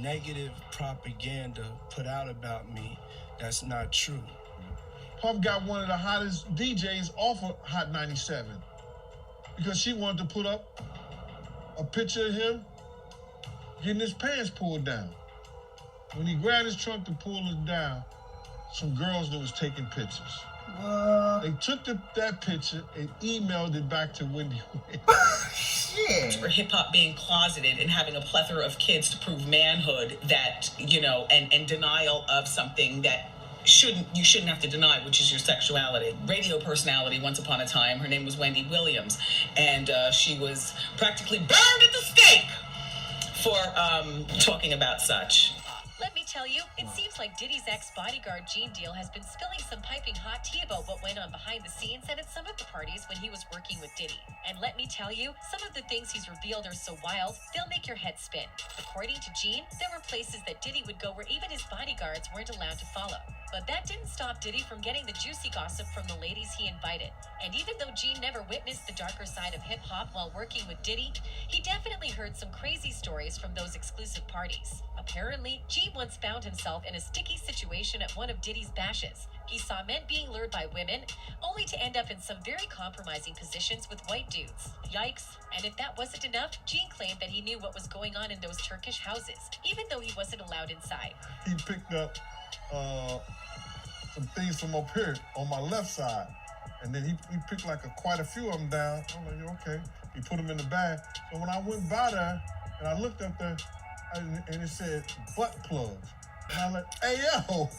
negative propaganda put out about me that's not true. Puff got one of the hottest DJs off of Hot 97 because she wanted to put up a picture of him getting his pants pulled down. When he grabbed his trunk to pull it down, some girls that was taking pictures. They took that picture and emailed it back to Wendy Williams. Shit. For hip-hop being closeted and having a plethora of kids to prove manhood that, you know, and denial of something that you shouldn't have to deny, which is your sexuality. Radio personality once upon a time. Her name was Wendy Williams, and she was practically burned at the stake for talking about such. Let me tell you, it seems like Diddy's ex-bodyguard Gene Deal has been spilling some piping hot tea about what went on behind the scenes and at some of the parties when he was working with Diddy. And let me tell you, some of the things he's revealed are so wild, they'll make your head spin. According to Gene, there were places that Diddy would go where even his bodyguards weren't allowed to follow. But that didn't stop Diddy from getting the juicy gossip from the ladies he invited. And even though Gene never witnessed the darker side of hip-hop while working with Diddy, he definitely heard some crazy stories from those exclusive parties. Apparently, Gene once found himself in a sticky situation at one of Diddy's bashes. He saw men being lured by women, only to end up in some very compromising positions with white dudes. Yikes. And if that wasn't enough, Gene claimed that he knew what was going on in those Turkish houses, even though he wasn't allowed inside. He picked up some things from up here on my left side, and then he picked like quite a few of them down. I'm like, okay. He put them in the bag. So when I went by there, and I looked up there, and it said butt plugs. And I was like, hey, yo.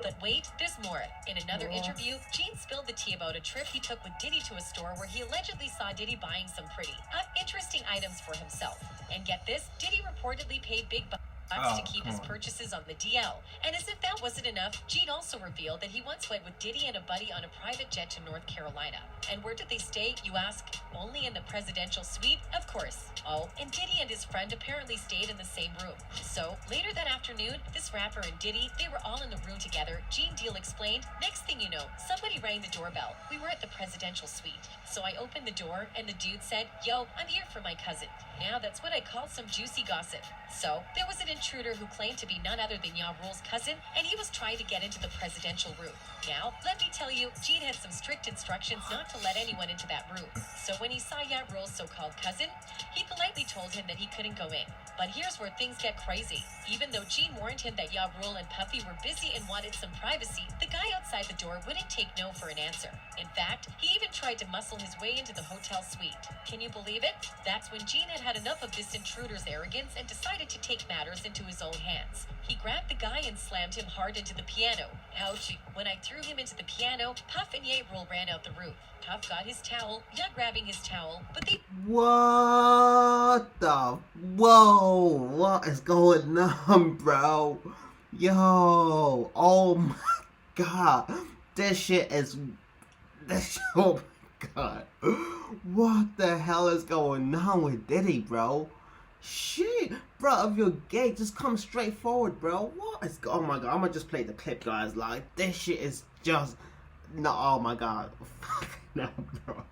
But wait, there's more. In another interview, Gene spilled the tea about a trip he took with Diddy to a store where he allegedly saw Diddy buying some pretty, interesting items for himself. And get this, Diddy reportedly paid big bucks to keep his purchases on the DL. And as if that wasn't enough, Gene also revealed that he once went with Diddy and a buddy on a private jet to North Carolina. And where did they stay, you ask? Only in the presidential suite? Of course. Oh, and Diddy and his friend apparently stayed in the same room. So, later that afternoon, this rapper and Diddy, they were all in the room together. Gene Deal explained, next thing you know, somebody rang the doorbell. We were at the presidential suite. So I opened the door, and the dude said, yo, I'm here for my cousin. Now that's what I call some juicy gossip. So, there was an intruder who claimed to be none other than Ya Rule's cousin, and he was trying to get into the presidential room. Now, let me tell you, Gene had some strict instructions not to let anyone into that room. So when he saw Ya Rule's so-called cousin, he politely told him that he couldn't go in. But here's where things get crazy. Even though Gene warned him that Ya Rule and Puffy were busy and wanted some privacy, the guy outside the door wouldn't take no for an answer. In fact, he even tried to muscle his way into the hotel suite. Can you believe it? That's when Gene had enough of this intruder's arrogance and decided to take matters into his own hands. He grabbed the guy and slammed him hard into the piano. Ouch. When I threw him into the piano, Puff and Ya Rule ran out the roof. Puff got his towel, Ya grabbing his towel, but they... What the... Whoa, what is going on, bro? Yo, oh my god. This shit is... oh my god. What the hell is going on with Diddy, bro? Shit, bro, if you're gay, just come straight forward, bro. What is... oh my god, I'm gonna just play the clip, guys. Like, this shit is just... no, oh my god. No, bro.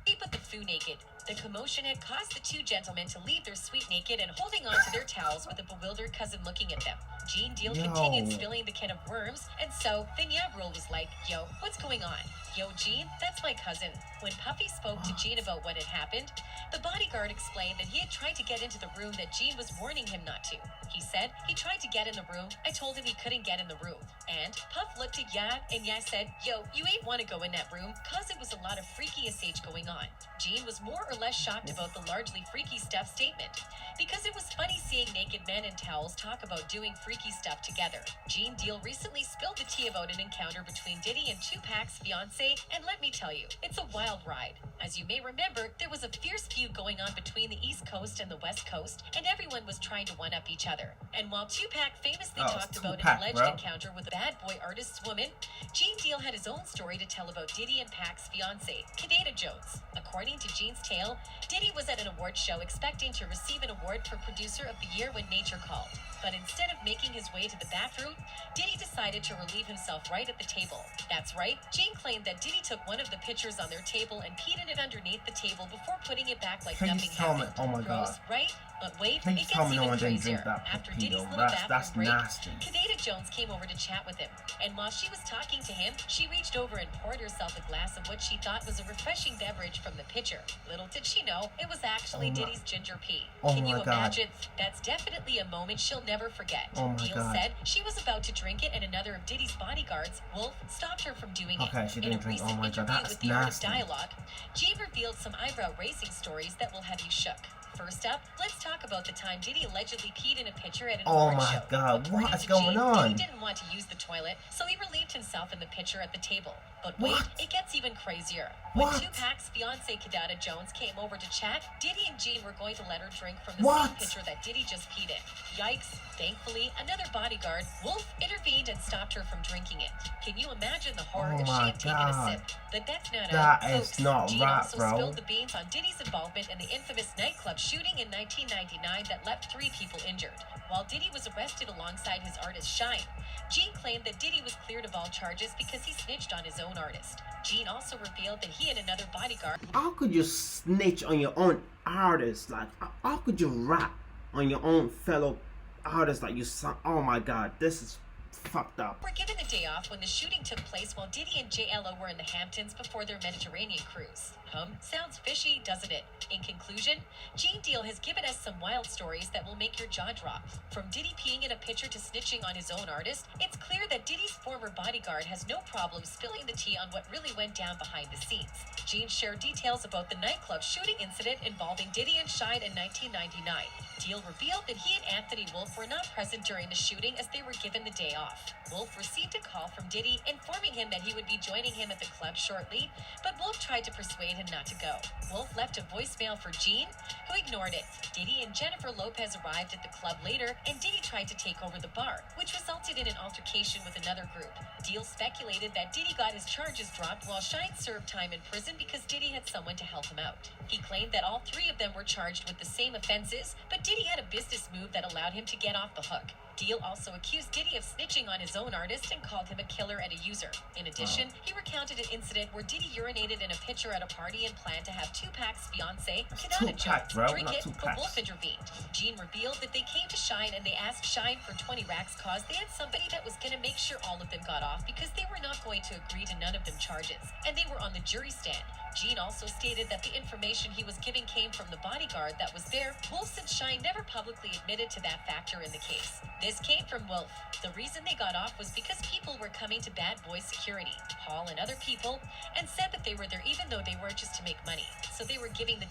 He put the foo naked. The commotion had caused the two gentlemen to leave their suite naked and holding on to their towels with a bewildered cousin looking at them. Gene Deal continued spilling the can of worms, and so then Ya Rule was like, yo, what's going on? Yo, Gene, that's my cousin. When Puffy spoke to Gene about what had happened, the bodyguard explained that he had tried to get into the room that Gene was warning him not to. He said, he tried to get in the room. I told him he couldn't get in the room. And Puff looked at Ya, and Ya said, yo, you ain't want to go in that room, cause it was a lot of freaky SH going on. Gene was more or less shocked about the largely freaky stuff statement, because it was funny seeing naked men in towels talk about doing freaky stuff together. Gene Deal recently spilled the tea about an encounter between Diddy and Tupac's fiancée, and let me tell you, it's a wild ride. As you may remember, there was a fierce feud going on between the East Coast and the West Coast, and everyone was trying to one-up each other. And while Tupac famously talked about an alleged encounter with a bad boy artist's woman, Gene Deal had his own story to tell about Diddy and Pac's fiancée, Kadena Jones. According to Gene's tale, Diddy was at an award show expecting to receive an award for Producer of the Year when Nature called. But instead of making making his way to the bathroom, Diddy decided to relieve himself right at the table. That's right, Gene claimed that Diddy took one of the pitchers on their table and peed in it underneath the table before putting it back like nothing happened. Oh my Gross, God. right? But wait, Please it tell gets me no even one didn't drink crazier. that After pedo. Diddy's little That's bathroom break, nasty. Kadena Jones came over to chat with him. And while she was talking to him, she reached over and poured herself a glass of what she thought was a refreshing beverage from the pitcher. Little did she know, it was actually Diddy's ginger pea. Can you imagine? That's definitely a moment she'll never forget. Deal said she was about to drink it and another of Diddy's bodyguards, Wolf, stopped her from doing it. She In a didn't drink. recent Oh my God, interview that's with The Art of nasty. Dialogue, Gene revealed some eyebrow-raising stories that will have you shook. First up, let's talk about the time Diddy allegedly peed in a pitcher at an award show. God, According what is to going Gene, on? Diddy didn't want to use the toilet, so he relieved himself in the pitcher at the table. But wait, it gets even crazier. When Tupac's fiancée Kadena Jones came over to chat, Diddy and Gene were going to let her drink from the same pitcher that Diddy just peed in. Yikes. Thankfully, another bodyguard, Wolf, intervened and stopped her from drinking it. Can you imagine the horror if she had taken a sip? But that's not That all. is not Gene right, also bro. spilled the beans on Diddy's involvement in the infamous nightclub shooting in 1999 that left 3 people injured. While Diddy was arrested alongside his artist Shine, Gene claimed that Diddy was cleared of all charges because he snitched on his own artist. Gene also revealed that he and another bodyguard. How could you snitch on your own artist? Like, how could you rap on your own fellow artist? Like, you sound. Oh my God, this is fucked up. Were given a day off when the shooting took place while Diddy and JLo were in the Hamptons before their Mediterranean cruise. Sounds fishy, doesn't it? In conclusion, Gene Deal has given us some wild stories that will make your jaw drop. From Diddy peeing in a pitcher to snitching on his own artist, it's clear that Diddy's former bodyguard has no problem spilling the tea on what really went down behind the scenes. Gene shared details about the nightclub shooting incident involving Diddy and Shine in 1999. Deal revealed that he and Anthony Wolf were not present during the shooting as they were given the day off. Wolf received a call from Diddy informing him that he would be joining him at the club shortly, but Wolf tried to persuade him not to go. Wolf left a voicemail for Gene, who ignored it. Diddy and Jennifer Lopez arrived at the club later, and Diddy tried to take over the bar, which resulted in an altercation with another group. Deal speculated that Diddy got his charges dropped while Shine served time in prison because Diddy had someone to help him out. He claimed that all 3 of them were charged with the same offenses, but Diddy had a business move that allowed him to get off the hook. Deal also accused Diddy of snitching on his own artist and called him a killer and a user. In addition, he recounted an incident where Diddy urinated in a pitcher at a party and planned to have Tupac's fiancée, Kadena Jones, drink it, but Wolf intervened. Gene revealed that they came to Shine and they asked Shine for 20 racks cause they had somebody that was going to make sure all of them got off because they were not going to agree to none of them charges, and they were on the jury stand. Gene also stated that the information he was giving came from the bodyguard that was there. Wolf and Shine never publicly admitted to that factor in the case. This came from Wolf. The reason they got off was because people were coming to Bad Boy Security, Paul and other people, and said that they were there even though they were just to make money. So they were giving the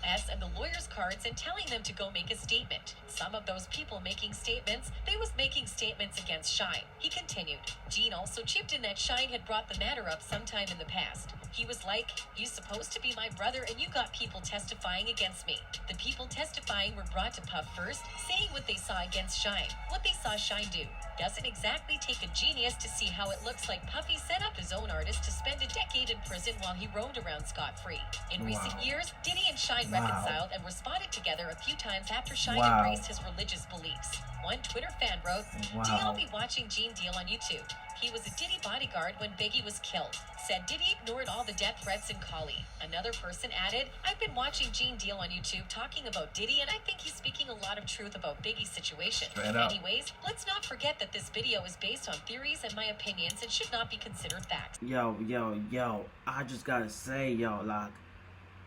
S and the lawyers cards and telling them to go make a statement. Some of those people making statements, they was making statements against Shine. He continued. Gene also chipped in that Shine had brought the matter up sometime in the past. He was like, "You supposed to be my brother and you got people testifying against me." The people testifying were brought to Puff first, saying what they saw against Shine. What they saw Shine do. Doesn't exactly take a genius to see how it looks like Puffy set up his own artist to spend a decade in prison while he roamed around scot-free. In recent years, Diddy and Shine reconciled and were spotted together a few times after Shine embraced his religious beliefs. One Twitter fan wrote, "Do y'all be watching Gene Deal on YouTube? He was a Diddy bodyguard when Biggie was killed. Said Diddy ignored all the death threats in Cali." Another person added, "I've been watching Gene Deal on YouTube talking about Diddy and I think he's speaking a lot of truth about Biggie's situation." Anyways, let's not forget that this video is based on theories and my opinions and should not be considered facts. Yo, I just gotta say, yo, like,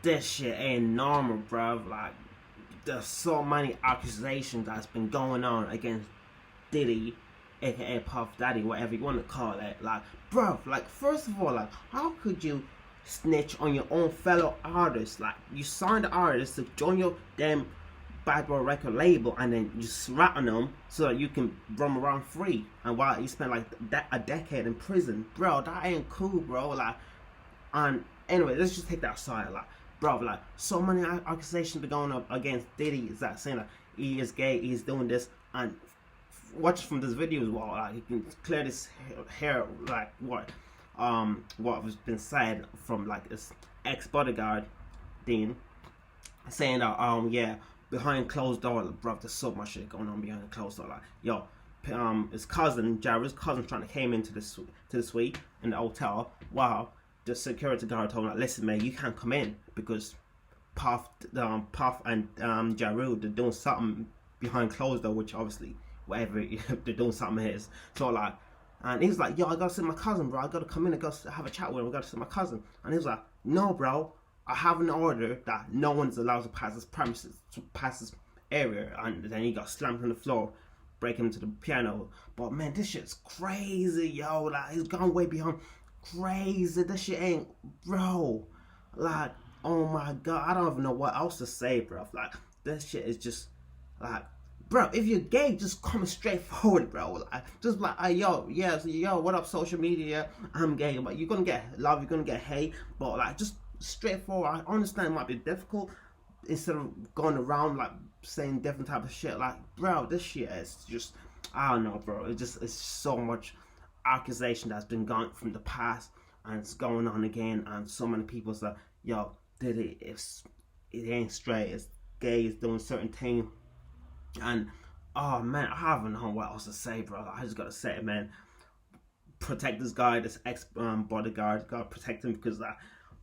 this shit ain't normal, bruv. Like, there's so many accusations that's been going on against Diddy, aka Puff Daddy, whatever you want to call it. Like, bruv, like, first of all, like, how could you snitch on your own fellow artist? Like, you signed the artist to join your damn Bad Boy record label and then you rat on them so that you can roam around free, and while you spend like a decade in prison. Bro, that ain't cool, bro. Like, and anyway, let's just take that aside. Like, bro, like, so many accusations been going up against Diddy, is that saying that he is gay, he's doing this, and watch from this video as well, like, you can clear this hair, like, what has been said from, like, his ex-bodyguard, Dean, saying that, yeah, behind closed door, bro, there's so much shit going on behind closed door, like, yo, his cousin, Jared's cousin, trying to came into the suite in the hotel. Wow, the security guard told him, like, listen, man, you can't come in because Puff and Jared, they're doing something behind closed door, which obviously whatever they're doing something is. So like, and he was like, yo, I gotta see my cousin, bro. I gotta come in and go have a chat with him. I gotta see my cousin. And he was like, no, bro, I have an order that no one's allowed to pass this premises, to pass this area. And then he got slammed on the floor, breaking into the piano. But man, this shit's crazy, yo. Like, he's gone way beyond crazy. This shit ain't, bro. Like, oh my god, I don't even know what else to say, bro. Like, this shit is just like, bro, if you're gay, just come straight forward, bro. Like, just like, hey, yo, yeah, so, yo, what up, social media? I'm gay, but you're gonna get love, you're gonna get hate, but like, just straightforward. I understand it might be difficult instead of going around like saying different type of shit. Like, bro, this shit is just, I don't know, bro. It's so much accusation that's been gone from the past, and it's going on again. And so many people say, yo, Diddy, it ain't straight, it's gay, it's doing certain thing. And oh man, I don't know what else to say, bro. I just gotta say it, man. Protect this guy, this bodyguard. Gotta protect him, because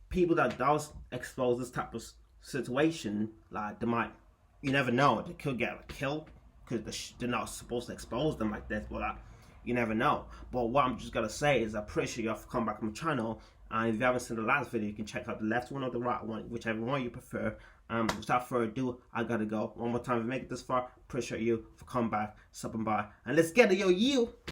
people that does expose this type of situation, like, they might, you never know, they could get killed because they're not supposed to expose them like this. But you never know. But what I'm just gonna say is I appreciate you for coming back on my channel. And if you haven't seen the last video, you can check out the left one or the right one, whichever one you prefer. Without further ado, I gotta go. One more time, if you make it this far, appreciate you for coming back, stopping by, and let's get it, yo, you.